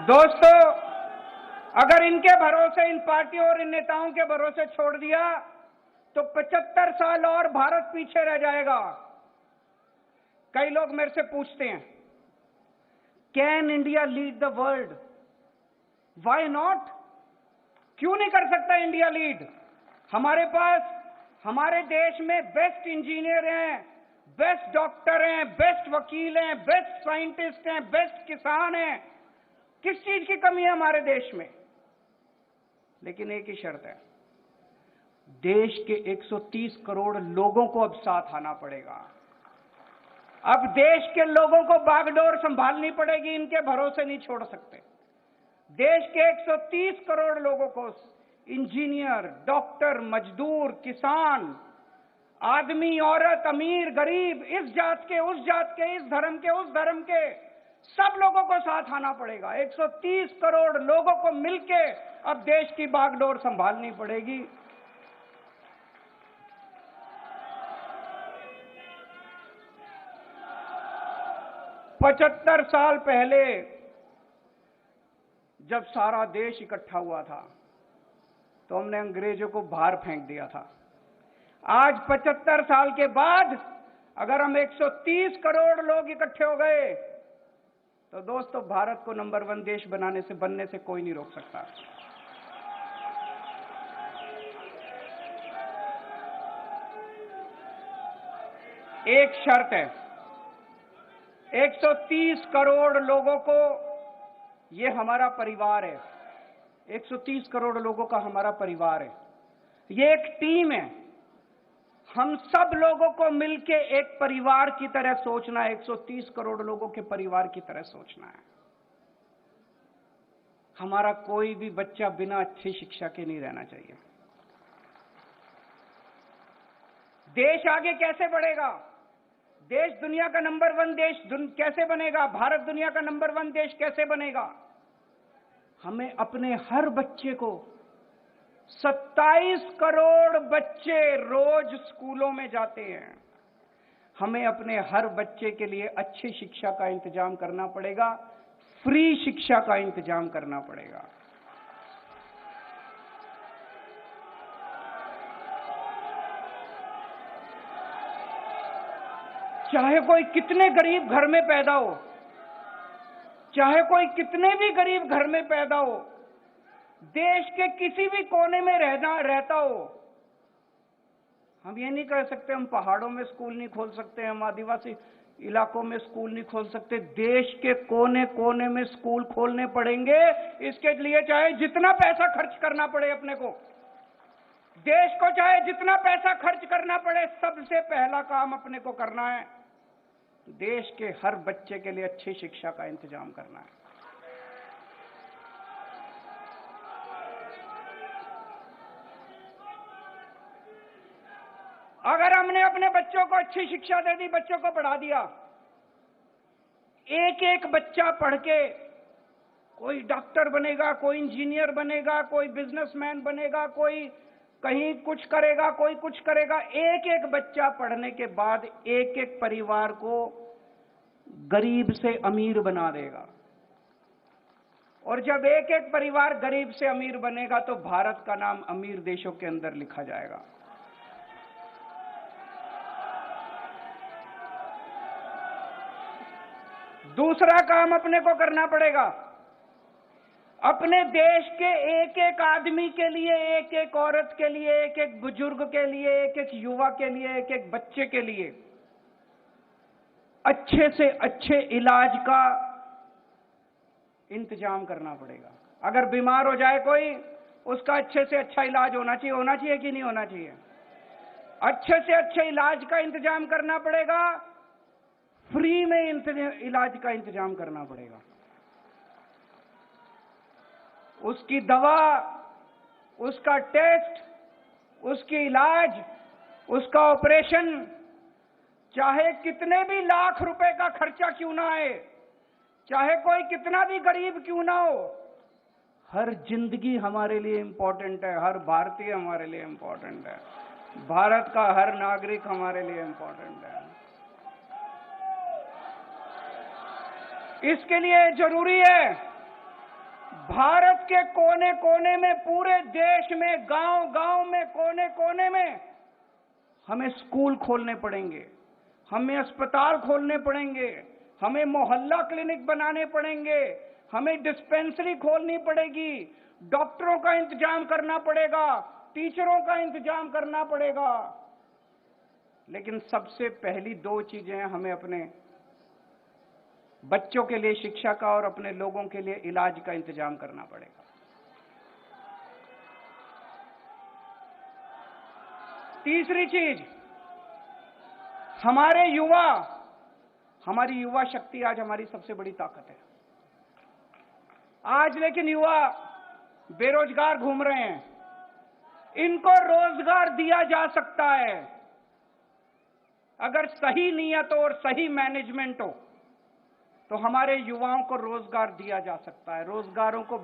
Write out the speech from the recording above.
दोस्तों, अगर इनके भरोसे, इन पार्टियों और इन नेताओं के भरोसे छोड़ दिया तो 75 साल और भारत पीछे रह जाएगा। कई लोग मेरे से पूछते हैं, can India lead the world? Why not? क्यों नहीं कर सकता इंडिया लीड? हमारे पास, हमारे देश में बेस्ट इंजीनियर हैं, बेस्ट डॉक्टर हैं, बेस्ट वकील हैं, बेस्ट साइंटिस्ट हैं, बेस्ट किसान हैं। किस चीज की कमी है हमारे देश में? लेकिन एक ही शर्त है, देश के 130 करोड़ लोगों को अब साथ आना पड़ेगा। अब देश के लोगों को बागडोर संभालनी पड़ेगी, इनके भरोसे नहीं छोड़ सकते। देश के 130 करोड़ लोगों को, इंजीनियर, डॉक्टर, मजदूर, किसान, आदमी, औरत, अमीर, गरीब, इस जात के, उस जात के, इस धर्म के, उस धर्म के, सब लोगों को साथ आना पड़ेगा। 130 करोड़ लोगों को मिलके अब देश की बागडोर संभालनी पड़ेगी। पचहत्तर साल पहले जब सारा देश इकट्ठा हुआ था तो हमने अंग्रेजों को बाहर फेंक दिया था। आज 75 साल के बाद अगर हम 130 करोड़ लोग इकट्ठे हो गए तो दोस्तों, भारत को नंबर 1 देश बनने से कोई नहीं रोक सकता। एक शर्त है, 130 करोड़ लोगों को, ये हमारा परिवार है। 130 करोड़ लोगों का हमारा परिवार है, ये एक टीम है। हम सब लोगों को मिलके एक परिवार की तरह सोचना है, 130 करोड़ लोगों के परिवार की तरह सोचना है। हमारा कोई भी बच्चा बिना अच्छी शिक्षा के नहीं रहना चाहिए। देश आगे कैसे बढ़ेगा? देश दुनिया का नंबर 1 देश कैसे बनेगा? भारत दुनिया का नंबर 1 देश कैसे बनेगा? हमें अपने हर बच्चे को, 27 करोड़ बच्चे रोज स्कूलों में जाते हैं, हमें अपने हर बच्चे के लिए अच्छी शिक्षा का इंतजाम करना पड़ेगा, फ्री शिक्षा का इंतजाम करना पड़ेगा। चाहे कोई कितने गरीब घर में पैदा हो, चाहे कोई कितने भी गरीब घर में पैदा हो, देश के किसी भी कोने में रहता हो, हम ये नहीं कह सकते हम पहाड़ों में स्कूल नहीं खोल सकते, हम आदिवासी इलाकों में स्कूल नहीं खोल सकते। देश के कोने कोने में स्कूल खोलने पड़ेंगे। इसके लिए चाहे जितना पैसा खर्च करना पड़े अपने को, देश को चाहे जितना पैसा खर्च करना पड़े, सबसे पहला काम अपने को करना है, देश के हर बच्चे के लिए अच्छी शिक्षा का इंतजाम करना है। अगर हमने अपने बच्चों को अच्छी शिक्षा दे दी, बच्चों को पढ़ा दिया, एक एक बच्चा पढ़ के कोई डॉक्टर बनेगा, कोई इंजीनियर बनेगा, कोई बिजनेसमैन बनेगा, कोई कहीं कुछ करेगा, कोई कुछ करेगा। एक एक बच्चा पढ़ने के बाद एक एक परिवार को गरीब से अमीर बना देगा। और जब एक एक परिवार गरीब से अमीर बनेगा तो भारत का नाम अमीर देशों के अंदर लिखा जाएगा। दूसरा काम अपने को करना पड़ेगा, अपने देश के एक एक आदमी के लिए, एक एक औरत के लिए, एक एक बुजुर्ग के लिए, एक एक युवा के लिए, एक एक बच्चे के लिए अच्छे से अच्छे इलाज का इंतजाम करना पड़ेगा। अगर बीमार हो जाए कोई, उसका अच्छे से अच्छा इलाज होना चाहिए कि नहीं होना चाहिए? अच्छे से अच्छे इलाज का इंतजाम करना पड़ेगा, फ्री में इलाज का इंतजाम करना पड़ेगा। उसकी दवा, उसका टेस्ट, उसकी इलाज, उसका ऑपरेशन, चाहे कितने भी लाख रुपए का खर्चा क्यों ना आए, चाहे कोई कितना भी गरीब क्यों ना हो, हर जिंदगी हमारे लिए इंपॉर्टेंट है, हर भारतीय हमारे लिए इंपॉर्टेंट है, भारत का हर नागरिक हमारे लिए इंपॉर्टेंट है। इसके लिए जरूरी है भारत के कोने कोने में, पूरे देश में, गांव गांव में, कोने कोने में हमें स्कूल खोलने पड़ेंगे, हमें अस्पताल खोलने पड़ेंगे, हमें मोहल्ला क्लिनिक बनाने पड़ेंगे, हमें डिस्पेंसरी खोलनी पड़ेगी, डॉक्टरों का इंतजाम करना पड़ेगा, टीचरों का इंतजाम करना पड़ेगा। लेकिन सबसे पहली दो चीजें हमें अपने बच्चों के लिए शिक्षा का और अपने लोगों के लिए इलाज का इंतजाम करना पड़ेगा। तीसरी चीज, हमारी युवा शक्ति आज हमारी सबसे बड़ी ताकत है। आज लेकिन युवा बेरोजगार घूम रहे हैं, इनको रोजगार दिया जा सकता है अगर सही नीयत और सही मैनेजमेंट हो, तो हमारे युवाओं को रोजगार दिया जा सकता है। रोजगारों को